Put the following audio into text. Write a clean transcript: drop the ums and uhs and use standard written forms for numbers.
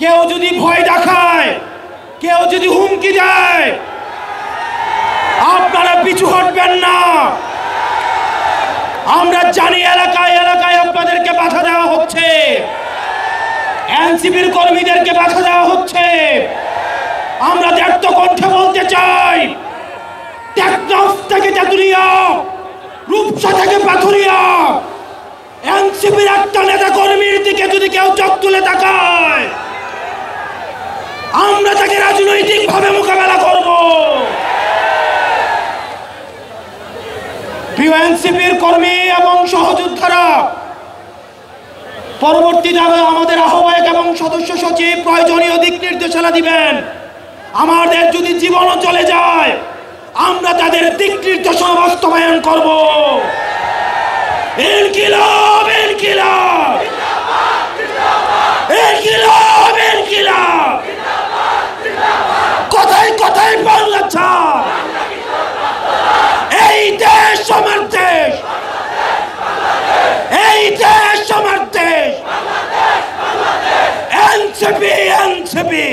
কেউ যদি ভয় দেখায়, কেউ যদি হুমকি দেয়, আপনারা পিছু হটবেন না। আমরা জানি এলাকায় এলাকায় আপনাদেরকে বাধা দেওয়া হচ্ছে, এনসিপির কর্মীদেরকে বাধা দেওয়া হচ্ছে। আমরা দ্ব্যর্থ কণ্ঠে বলতে চাই, টেকনাফ থেকে তেঁতুলিয়া, রূপসা থেকে পাথুরিয়া, এনসিপির একটা নেতা কর্মীর দিকে যদি কেউ চোখ তুলে তাকায়, আমরা তাকে রাজনৈতিকভাবে মোকাবেলা করব। প্রিয় এনসিপির কর্মী এবং সহযোদ্ধারা, পরবর্তীতে আমাদের আহ্বায়ক এবং সদস্য সচিব প্রয়োজনীয় দিক নির্দেশনা দিবেন। আমাদের যদি জীবনও চলে যায়, আমরা তাদের দিক নির্দেশনা বাস্তবায়ন করব। ইনকিলাব ইনকিলাব ইনকিলাব ইনকিলাব, কথায় কথায় বাংলা ছাড়। এই দেশ আমার দেশ, এই দেশ আমার দেশ। NCP NCP.